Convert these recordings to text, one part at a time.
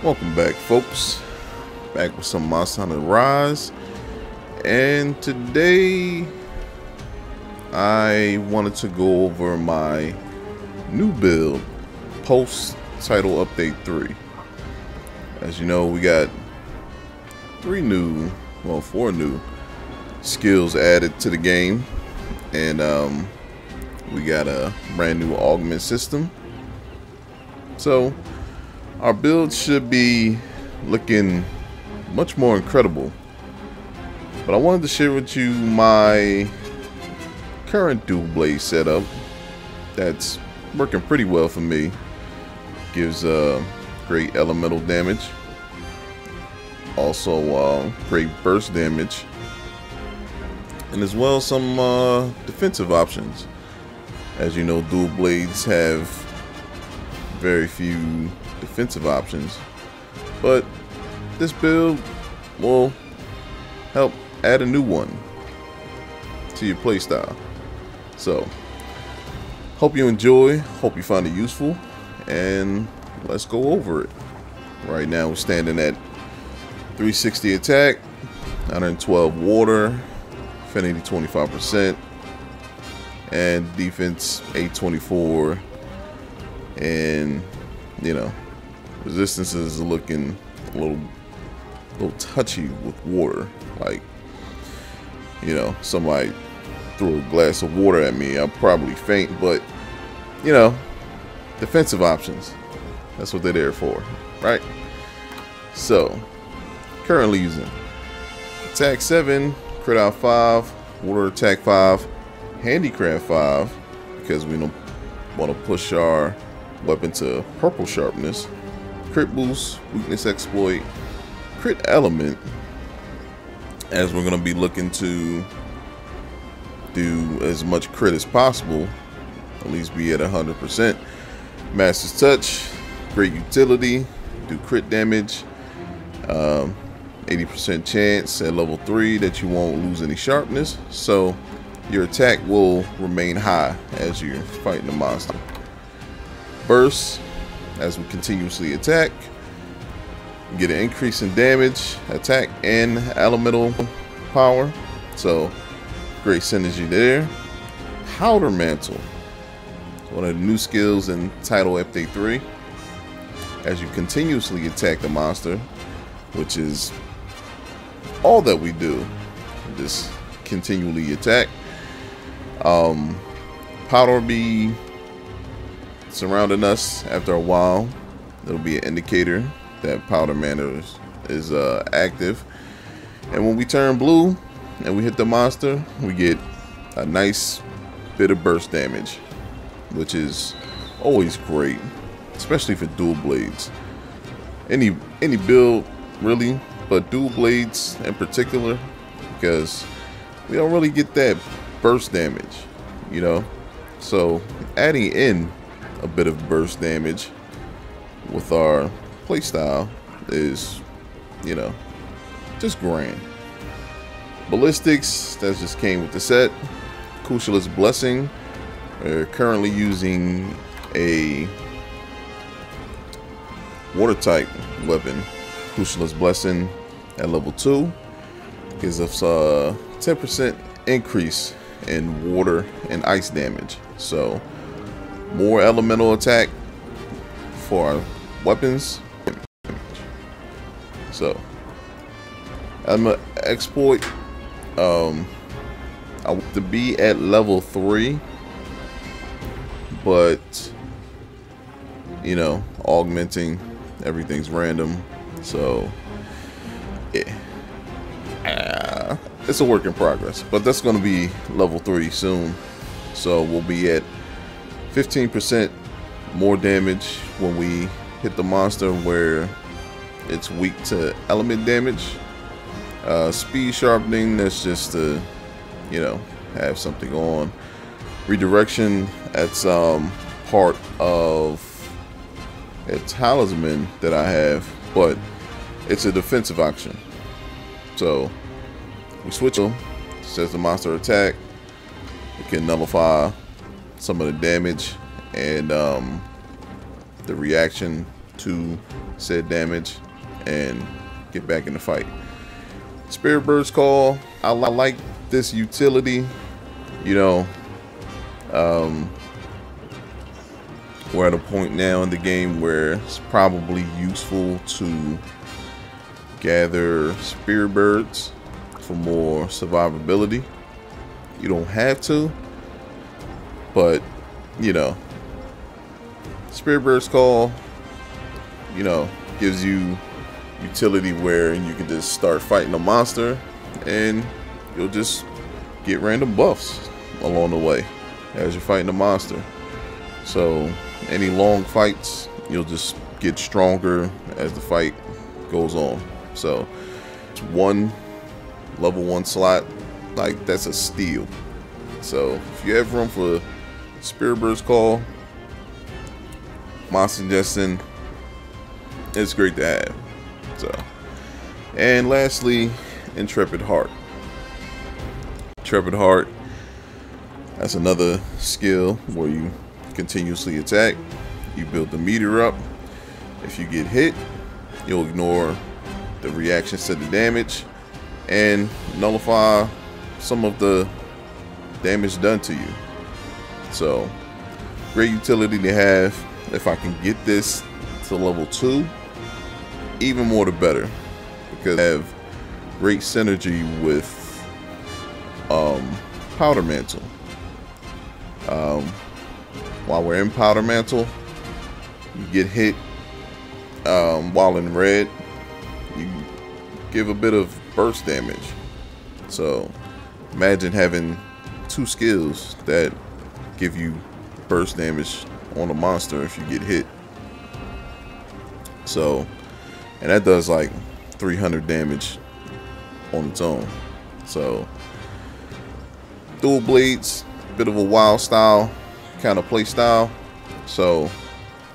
Welcome back, folks. Back with some Monster Hunter Rise, and today I wanted to go over my new build post title update 3. As you know, we got 4 new skills added to the game, and we got a brand new augment system. So our build should be looking much more incredible. But I wanted to share with you my current dual blade setup that's working pretty well for me. Gives great elemental damage, also great burst damage, and as well some defensive options. As you know, dual blades have very few defensive options, but this build will help add a new one to your playstyle. So hope you enjoy, hope you find it useful, and let's go over it. Right now we're standing at 360 attack, 112 water, affinity 25%, and defense 824, and you know, resistance is looking a little touchy with water. Like, you know, somebody threw a glass of water at me, I'll probably faint. But you know, defensive options, that's what they're there for, right? So currently using attack 7, crit out 5, water attack 5, handicraft 5, because we don't want to push our weapon to purple sharpness, crit boost, weakness exploit, crit element, as we're going to be looking to do as much crit as possible, at least be at 100%. Master's touch, great utility, do crit damage, 80% chance at level 3 that you won't lose any sharpness, so your attack will remain high as you're fighting the monster. Burst, as we continuously attack, you get an increase in damage, attack, and elemental power, so great synergy there. Powder Mantle, one of the new skills in title update 3. As you continuously attack the monster, which is all that we do, just continually attack, powder will be surrounding us. After a while, it'll be an indicator that powder mantle is active, and when we turn blue and we hit the monster, we get a nice bit of burst damage, which is always great, especially for dual blades. Any build really, but dual blades in particular, because we don't really get that burst damage, you know. So adding in a bit of burst damage with our playstyle is, you know, just grand. Ballistics, that just came with the set. Kushal's Blessing, we're currently using a water type weapon. Kushal's Blessing at level 2 gives us a 10% increase in water and ice damage, so more elemental attack for our weapons. So I'm gonna exploit, I want to be at level 3, but you know, augmenting, everything's random, so yeah, it's a work in progress, but that's going to be level 3 soon. So we'll be at 15% more damage when we hit the monster where it's weak to element damage. Speed sharpening, that's just to, you know, have something on. Redirection, that's part of a talisman that I have, but it's a defensive action. So we switch them, says the monster attack, it can nullify some of the damage and the reaction to said damage and get back in the fight. Spirit Burst Call, I like this utility. You know, we're at a point now in the game where it's probably useful to gather Spirit Birds for more survivability. You don't have to, but you know, Spirit Burst Call, you know, gives you utility where you can just start fighting a monster and you'll just get random buffs along the way as you're fighting a monster. So any long fights, you'll just get stronger as the fight goes on. So it's one level 1 slot, like that's a steal. So if you have room for Spirit Burst Call, my suggestion, it's great to have. So, and lastly, Intrepid Heart. Intrepid Heart, that's another skill where you continuously attack. You build the meter up. If you get hit, you'll ignore the reactions to the damage and nullify some of the damage done to you. So great utility to have. If I can get this to level 2, even more the better, because I have great synergy with Powder Mantle. While we're in Powder Mantle, you get hit while in red, you give a bit of burst damage. So imagine having 2 skills that give you burst damage on a monster if you get hit. So, and that does like 300 damage on its own. So dual blades, bit of a wild style kind of play style. So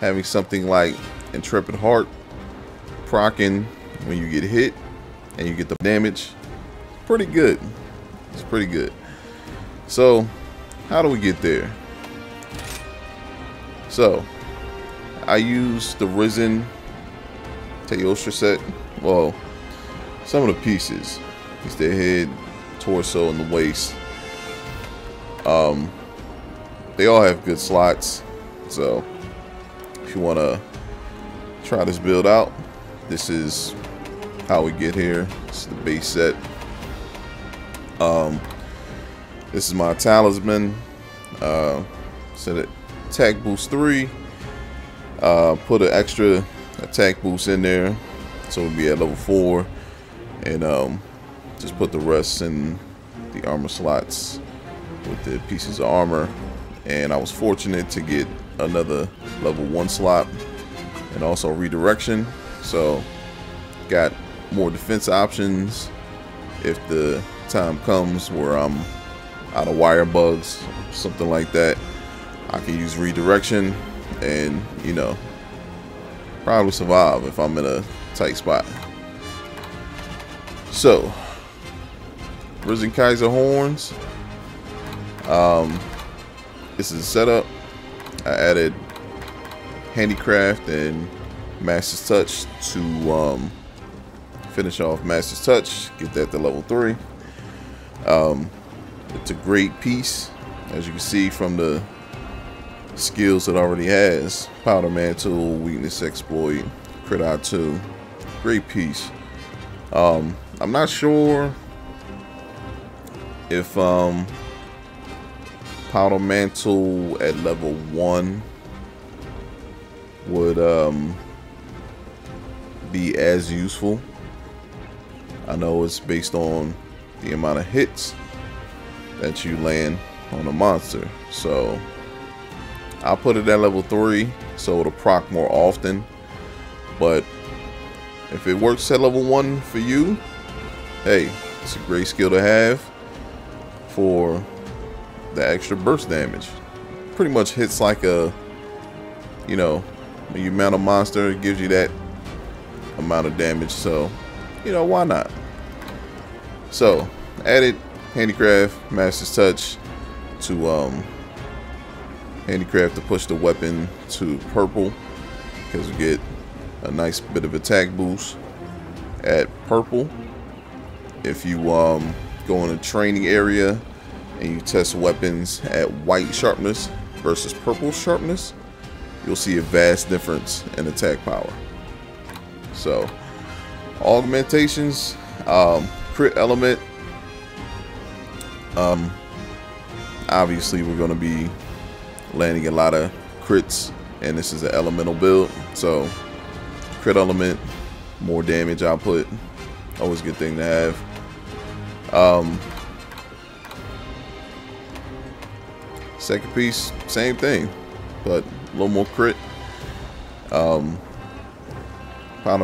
having something like Intrepid Heart proccing when you get hit and you get the damage, pretty good. It's pretty good. So how do we get there? So I use the Risen Teostra set. Well, some of the pieces. It's their head, torso, and the waist. They all have good slots. So if you want to try this build out, this is how we get here. This is the base set. This is my talisman. Set attack boost 3. Put an extra attack boost in there, so we'll be at level 4, and just put the rest in the armor slots with the pieces of armor. And I was fortunate to get another level 1 slot and also redirection, so got more defense options if the time comes where I'm out of wire bugs, something like that. I can use redirection and, you know, probably survive if I'm in a tight spot. So Risen Kaiser horns. This is a setup. I added Handicraft and Master's Touch to finish off Master's Touch, get that to level 3. It's a great piece, as you can see from the skills it already has. Powder Mantle, Weakness Exploit, Crit Eye 2. Great piece. I'm not sure if Powder Mantle at level 1 would be as useful. I know it's based on the amount of hits that you land on a monster, so I'll put it at level 3 so it'll proc more often. But if it works at level 1 for you, hey, it's a great skill to have for the extra burst damage. Pretty much hits like a, you know, when you mount a monster, it gives you that amount of damage, so, you know, why not? So added Handicraft, Master's Touch to handicraft to push the weapon to purple, because we get a nice bit of attack boost at purple. If you go in a training area and you test weapons at white sharpness versus purple sharpness, you'll see a vast difference in attack power. So augmentations, crit element, obviously we're going to be landing a lot of crits, and this is an elemental build, so crit element, more damage output, always a good thing to have. Second piece, same thing, but a little more crit. Powder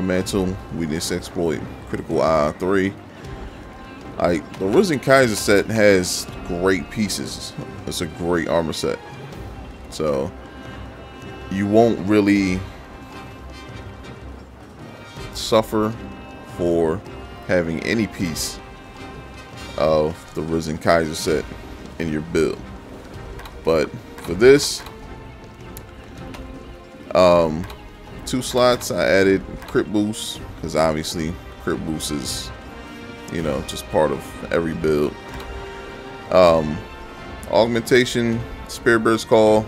Mantle, Weakness Exploit, Critical Eye 3. The Risen Kaiser set has great pieces. It's a great armor set, so you won't really suffer for having any piece of the Risen Kaiser set in your build. But for this, 2 slots I added crit boost, because obviously crit boost is, you know, just part of every build. Augmentation, Spirit Bird's Call,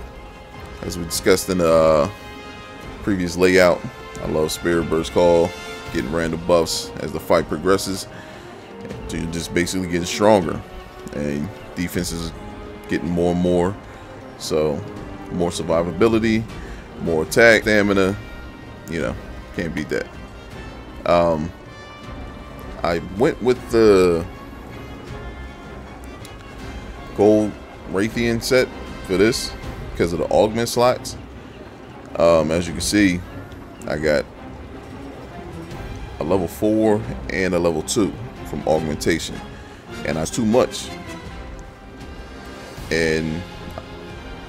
as we discussed in the previous layout. I love Spirit Bird's Call, getting random buffs as the fight progresses. So you're just basically getting stronger, and defense is getting more and more. So more survivability, more attack, stamina, you know, can't beat that. I went with the gold Raytheon set for this because of the augment slots. As you can see, I got a level 4 and a level 2 from augmentation, and that's too much, and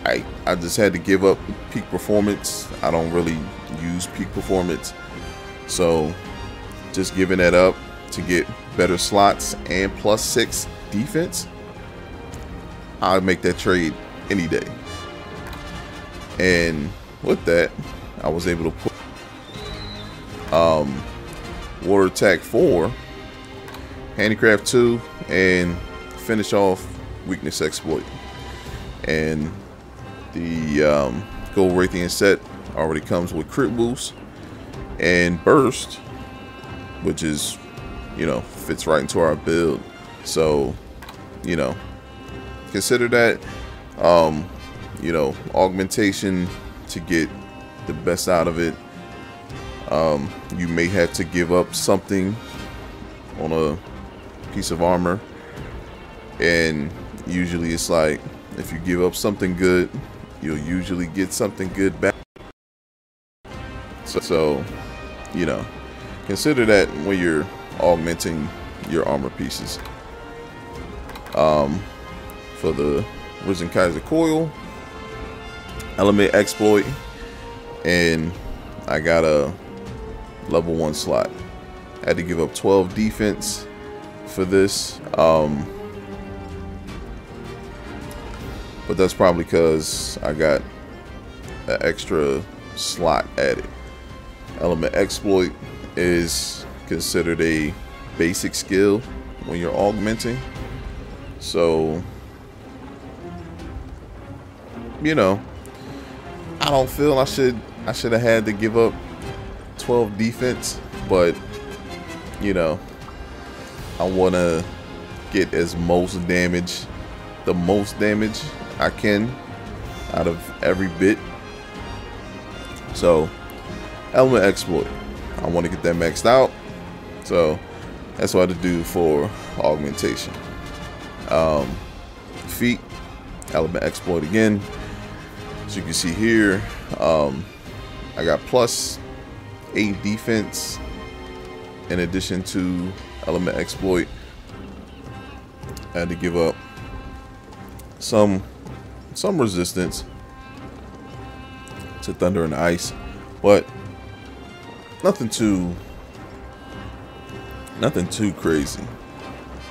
I just had to give up peak performance. I don't really use peak performance, so just giving that up to get better slots and +6 defense, I'd make that trade any day. And with that, I was able to put Water Attack 4, Handicraft 2, and finish off Weakness Exploit. And the Gold Raytheon set already comes with crit boost and burst, which is, you know, fits right into our build. So, you know, consider that, you know, augmentation to get the best out of it. You may have to give up something on a piece of armor, and usually it's like, if you give up something good, you'll usually get something good back. So, you know, consider that when you're augmenting your armor pieces. For the Risen Kaiser Coil, Element Exploit, and I got a level 1 slot. I had to give up 12 defense for this, but that's probably because I got an extra slot added. Element Exploit is considered a basic skill when you're augmenting, so, you know, I don't feel I should have had to give up 12 defense, but, you know, I want to get the most damage I can out of every bit. So Element Exploit, I want to get that maxed out, so that's what I had to do for augmentation. Feet, Element Exploit again. As you can see here, I got +8 defense in addition to Element Exploit. I had to give up some resistance to Thunder and Ice, but nothing too crazy,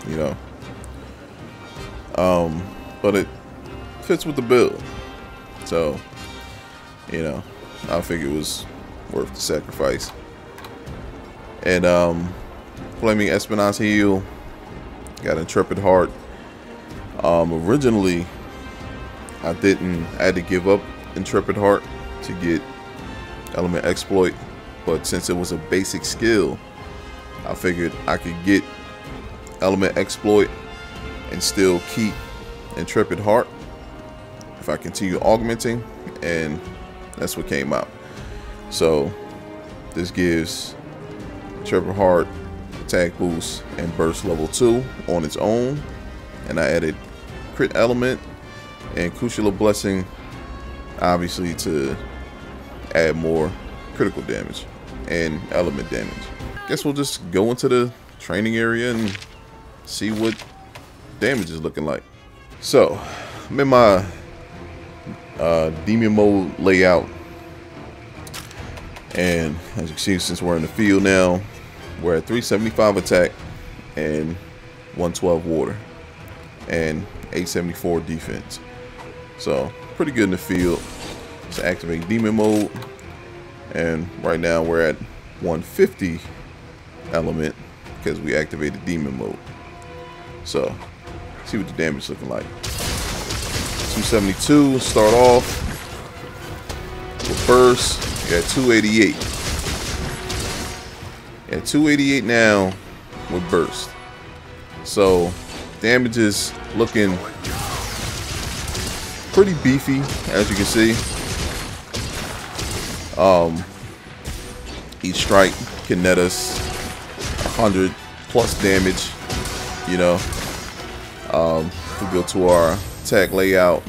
you know. But it fits with the build. So, you know, I figured it was worth the sacrifice. And Flaming Espionage Heal, got Intrepid Heart. Originally, I had to give up Intrepid Heart to get Element Exploit, but since it was a basic skill, I figured I could get Element Exploit and still keep Intrepid Heart if I continue augmenting, and that's what came out. So this gives Intrepid Heart attack boost and burst level 2 on its own, and I added crit element and Crucial Blessing obviously to add more critical damage and element damage. Guess we'll just go into the training area and see what damage is looking like. So I'm in my demon mode layout, and as you can see, since we're in the field now, we're at 375 attack and 112 water and 874 defense. So pretty good in the field. Let's activate demon mode, and right now we're at 150 element because we activated demon mode. So see what the damage is looking like. 272 start off with burst. You got 288. At 288 now with burst. So damage is looking pretty beefy, as you can see. Each strike can net us 100 plus damage. You know, if we go to our attack layout,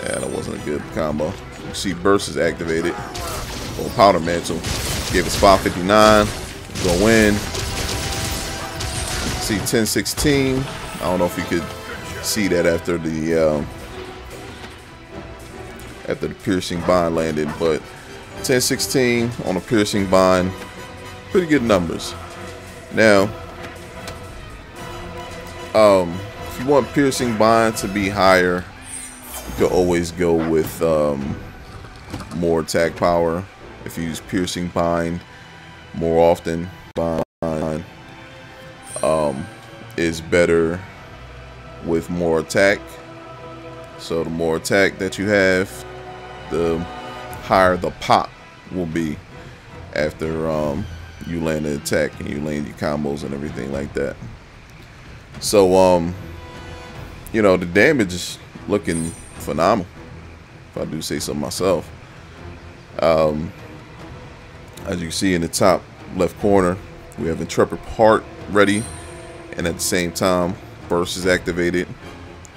yeah, that wasn't a good combo. You see, burst is activated. Well, Powder Mantle gave us 559. Go in. See 1016. I don't know if you could see that after the piercing bind landed, but 1016 on a piercing bind, pretty good numbers. Now, if you want piercing bind to be higher, you could always go with more attack power. If you use piercing bind more often, bind is better with more attack. So the more attack that you have, the higher the pop will be after you land an attack and you land your combos and everything like that. So you know, the damage is looking phenomenal, if I do say so myself. As you can see in the top left corner, we have Intrepid Heart ready, and at the same time burst is activated.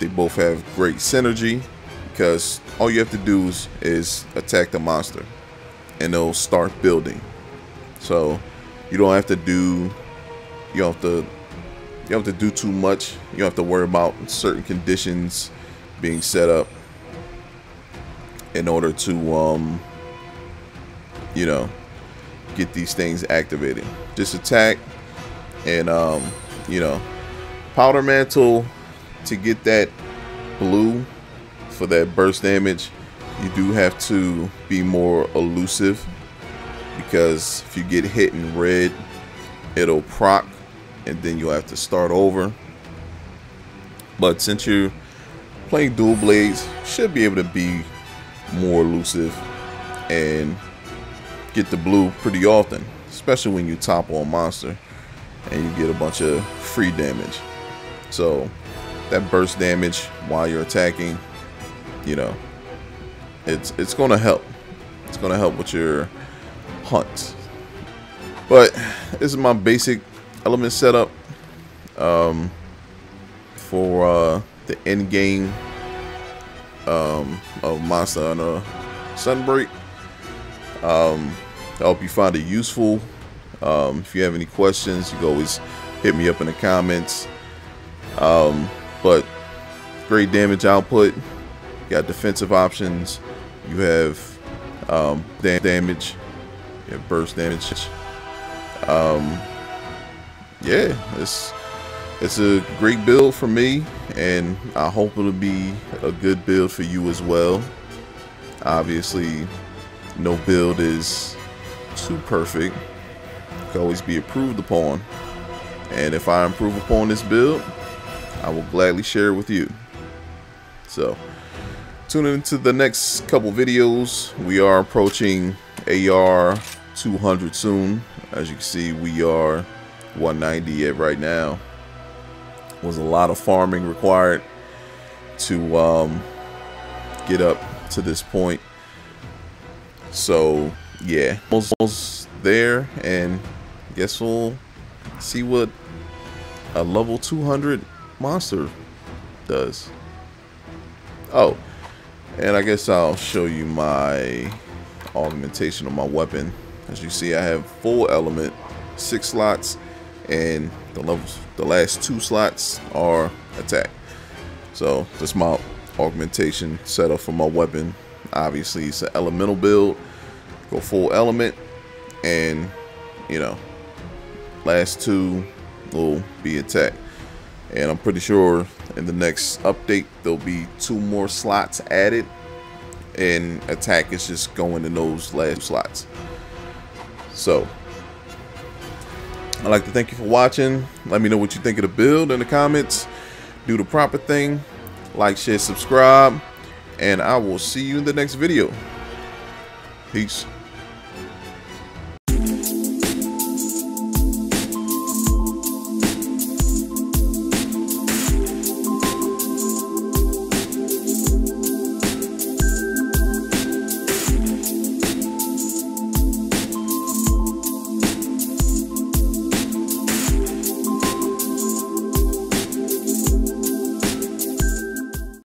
They both have great synergy because all you have to do is attack the monster and they'll start building. So you don't have to do too much. You don't have to worry about certain conditions being set up in order to you know, get these things activated. Just attack, and you know, Powder Mantle, to get that blue for that burst damage, you do have to be more elusive, because if you get hit in red, it'll proc and then you'll have to start over. But since you're playing dual blades, you should be able to be more elusive and get the blue pretty often, especially when you topple a monster and you get a bunch of free damage. So that burst damage while you're attacking, you know, it's gonna help. It's gonna help with your hunts. But this is my basic element setup for the end game of Monster Hunter Sunbreak. I hope you find it useful. If you have any questions, you can always hit me up in the comments. But great damage output. You got defensive options. You have damage. You have burst damage. Yeah, it's it's a great build for me, and I hope it'll be a good build for you as well. Obviously, no build is too perfect. It can always be improved upon, and if I improve upon this build, I will gladly share it with you. So tune into the next couple videos. We are approaching AR 200 soon. As you can see, we are 190 at right now. Was a lot of farming required to get up to this point. So yeah, almost there, and guess we'll see what a level 200 monster does. Oh, and I guess I'll show you my augmentation of my weapon. As you see, I have full element, 6 slots, and the last 2 slots are attack. So that's my augmentation setup for my weapon. Obviously, it's an elemental build. Go full element, and you know, last 2 will be attack. And I'm pretty sure in the next update there'll be 2 more slots added, and attack is just going in those last slots. So I'd like to thank you for watching. Let me know what you think of the build in the comments. Do the proper thing, like, share, subscribe, and I will see you in the next video. Peace.